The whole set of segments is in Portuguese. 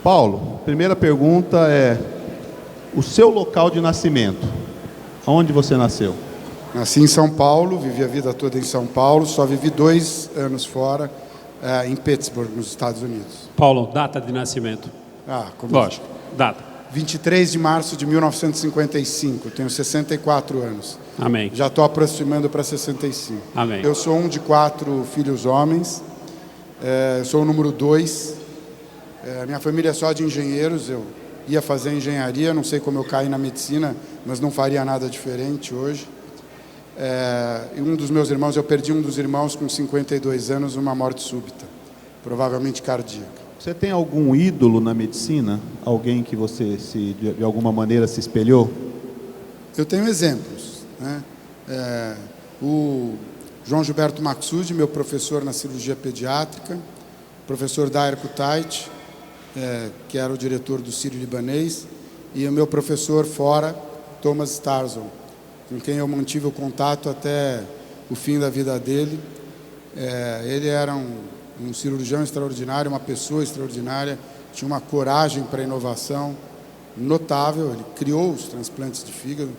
Paulo, primeira pergunta é o seu local de nascimento. Onde você nasceu? Nasci em São Paulo, vivi a vida toda em São Paulo, só vivi 2 anos fora, em Pittsburgh, nos Estados Unidos. Paulo, data de nascimento. Lógico. Data. 23 de março de 1955, tenho 64 anos. Amém. Já estou aproximando para 65. Amém. Eu sou um de 4 filhos homens, sou o número 2. Minha família é só de engenheiros, eu ia fazer engenharia, não sei como eu caí na medicina, mas não faria nada diferente hoje. E um dos meus irmãos, eu perdi um dos irmãos com 52 anos, uma morte súbita, provavelmente cardíaca. Você tem algum ídolo na medicina? Alguém que você, de alguma maneira, se espelhou? Eu tenho exemplos, né? O João Gilberto Maxud, meu professor na cirurgia pediátrica, o professor Dair Kutait, que era o diretor do Sírio-Libanês, e o meu professor fora, Thomas Starzl, com quem eu mantive o contato até o fim da vida dele. Ele era um cirurgião extraordinário, uma pessoa extraordinária, tinha uma coragem para a inovação notável. Ele criou os transplantes de fígado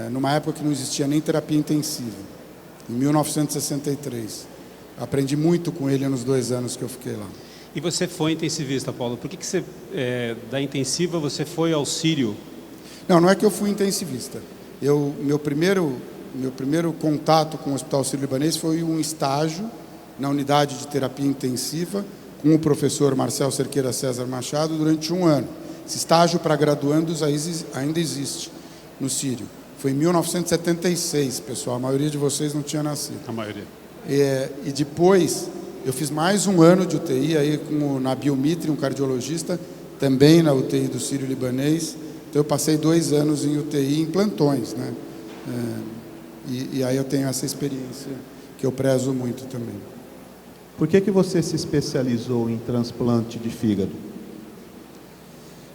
numa época que não existia nem terapia intensiva, em 1963. Aprendi muito com ele nos 2 anos que eu fiquei lá. E você foi intensivista, Paulo. Por que você, da intensiva, você foi ao Sírio? Não é que eu fui intensivista. Meu primeiro contato com o Hospital Sírio-Libanês foi um estágio na unidade de terapia intensiva com o professor Marcel Cerqueira César Machado durante 1 ano. Esse estágio para graduandos ainda existe no Sírio. Foi em 1976, pessoal. A maioria de vocês não tinha nascido. A maioria. E depois eu fiz mais 1 ano de UTI aí com o Nabil Mitri, um cardiologista, também na UTI do Sírio-Libanês. Então eu passei 2 anos em UTI em plantões, né? E aí eu tenho essa experiência que eu prezo muito também. Por que você se especializou em transplante de fígado?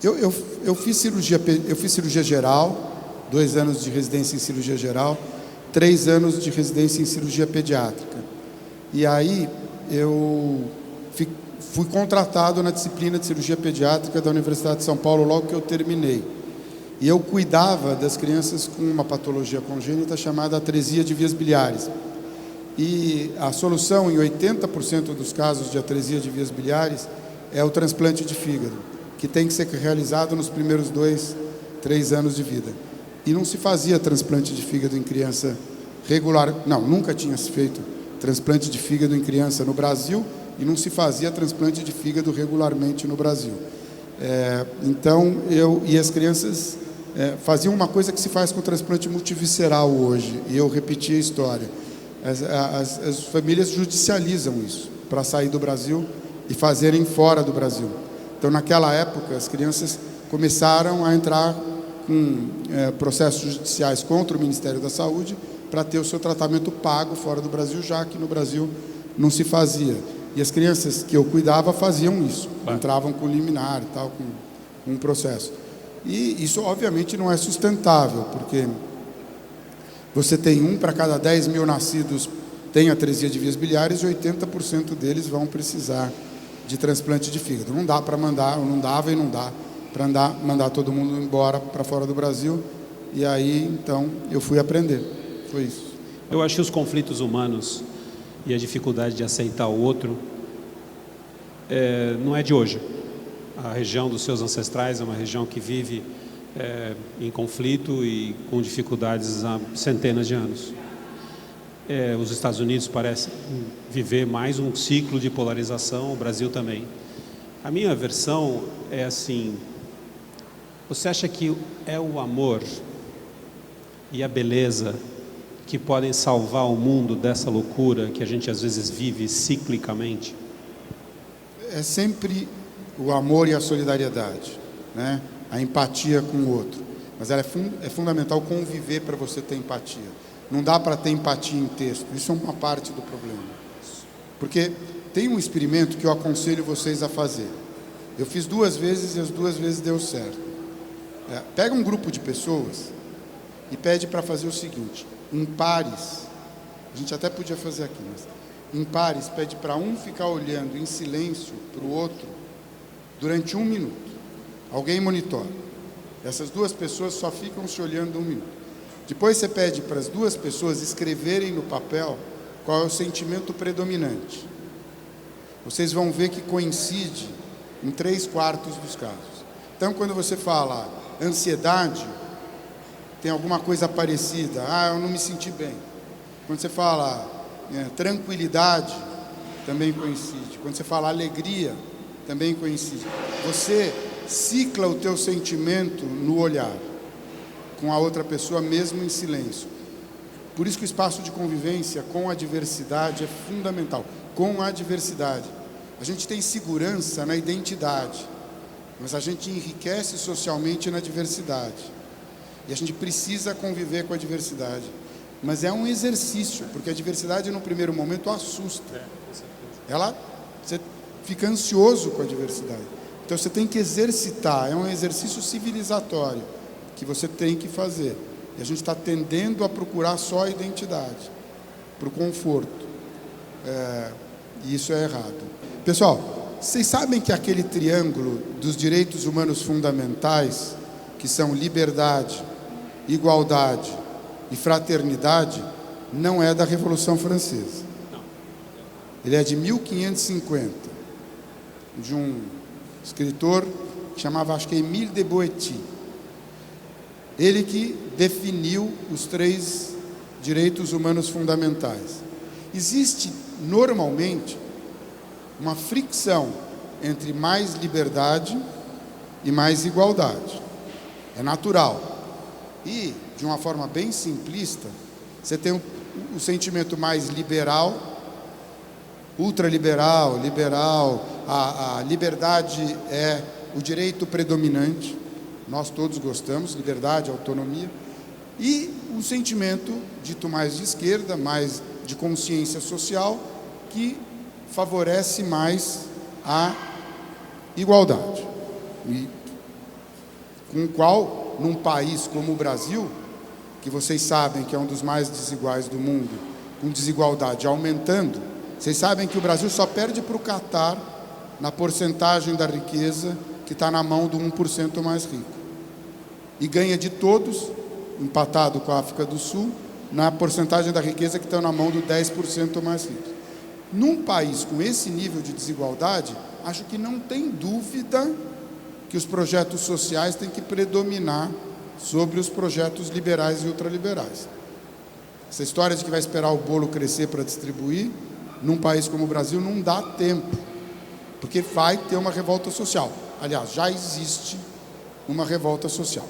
Eu fiz cirurgia geral, 2 anos de residência em cirurgia geral, 3 anos de residência em cirurgia pediátrica. E aí eu fui contratado na disciplina de cirurgia pediátrica da Universidade de São Paulo logo que eu terminei. E eu cuidava das crianças com uma patologia congênita chamada atresia de vias biliares. E a solução em 80% dos casos de atresia de vias biliares é o transplante de fígado, que tem que ser realizado nos primeiros 2, 3 anos de vida. E não se fazia transplante de fígado em criança regular. Não, nunca tinha se feito transplante de fígado em criança no Brasil e não se fazia transplante de fígado regularmente no Brasil. Então, as crianças faziam uma coisa que se faz com o transplante multivisceral hoje, e eu repeti a história. As famílias judicializam isso para sair do Brasil e fazerem fora do Brasil. Então, naquela época, as crianças começaram a entrar com processos judiciais contra o Ministério da Saúde para ter o seu tratamento pago fora do Brasil, já que no Brasil não se fazia. E as crianças que eu cuidava faziam isso, entravam com liminar e tal, com um processo. E isso, obviamente, não é sustentável, porque você tem 1 para cada 10 mil nascidos tem atresia de vias biliares e 80% deles vão precisar de transplante de fígado. Não dá para mandar, não dava e não dá para mandar todo mundo embora para fora do Brasil. E aí, então, eu fui aprender. Foi isso. Eu acho que os conflitos humanos e a dificuldade de aceitar o outro não é de hoje. A região dos seus ancestrais é uma região que vive em conflito e com dificuldades há centenas de anos. Os Estados Unidos parecem viver mais um ciclo de polarização, o Brasil também. A minha versão é assim: você acha que é o amor e a beleza que podem salvar o mundo dessa loucura que a gente às vezes vive ciclicamente? É sempre o amor e a solidariedade, né? A empatia com o outro. Mas é fundamental conviver para você ter empatia. Não dá para ter empatia em texto. Isso é uma parte do problema. Porque tem um experimento que eu aconselho vocês a fazer. Eu fiz 2 vezes e as 2 vezes deu certo. Pega um grupo de pessoas e pede para fazer o seguinte: em pares, a gente até podia fazer aqui, mas em pares, pede para um ficar olhando em silêncio para o outro durante 1 minuto. Alguém monitora. Essas 2 pessoas só ficam se olhando 1 minuto. Depois você pede para as 2 pessoas escreverem no papel qual é o sentimento predominante. Vocês vão ver que coincide em 3/4 dos casos. Então, quando você fala ansiedade, tem alguma coisa parecida. Eu não me senti bem. Quando você fala tranquilidade, também coincide. Quando você fala alegria, também coincide. Você cicla o teu sentimento no olhar com a outra pessoa, mesmo em silêncio. Por isso que o espaço de convivência com a diversidade é fundamental. Com a diversidade. A gente tem segurança na identidade, mas a gente enriquece socialmente na diversidade. E a gente precisa conviver com a diversidade. Mas é um exercício, porque a diversidade no primeiro momento assusta. Você fica ansioso com a diversidade. Então você tem que exercitar, é um exercício civilizatório que você tem que fazer. E a gente está tendendo a procurar só a identidade, para o conforto. E isso é errado. Pessoal, vocês sabem que aquele triângulo dos direitos humanos fundamentais, que são liberdade, igualdade e fraternidade, não é da Revolução Francesa. Ele é de 1550, de um escritor que chamava, acho que Émile de Boétie. Ele que definiu os 3 direitos humanos fundamentais. Existe, normalmente, uma fricção entre mais liberdade e mais igualdade. É natural. E, de uma forma bem simplista, você tem o sentimento mais liberal, ultraliberal, liberal, a liberdade é o direito predominante, nós todos gostamos, liberdade, autonomia, e um sentimento dito mais de esquerda, mais de consciência social, que favorece mais a igualdade. E com o qual, num país como o Brasil, que vocês sabem que é um dos mais desiguais do mundo, com desigualdade aumentando, vocês sabem que o Brasil só perde para o Catar na porcentagem da riqueza que está na mão do 1% mais rico. E ganha de todos, empatado com a África do Sul, na porcentagem da riqueza que está na mão do 10% mais rico. Num país com esse nível de desigualdade, acho que não tem dúvida que os projetos sociais têm que predominar sobre os projetos liberais e ultraliberais. Essa história de que vai esperar o bolo crescer para distribuir, num país como o Brasil, não dá tempo, porque vai ter uma revolta social. Aliás, já existe uma revolta social.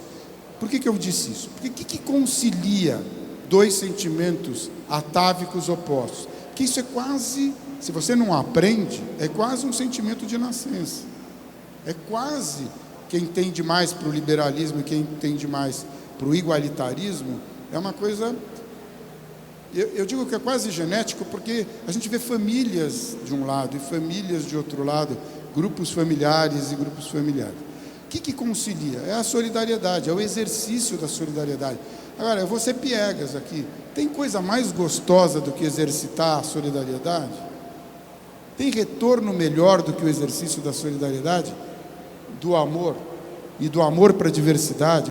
Por que eu disse isso? Porque o que concilia 2 sentimentos atávicos opostos? Que isso é quase, se você não aprende, é quase um sentimento de nascença. É quase quem tende mais para o liberalismo e quem tende mais para o igualitarismo, é uma coisa... Eu digo que é quase genético, porque a gente vê famílias de um lado e famílias de outro lado, grupos familiares e grupos familiares. O que concilia? É a solidariedade, é o exercício da solidariedade. Agora, eu vou ser piegas aqui. Tem coisa mais gostosa do que exercitar a solidariedade? Tem retorno melhor do que o exercício da solidariedade? Do amor, e do amor para a diversidade?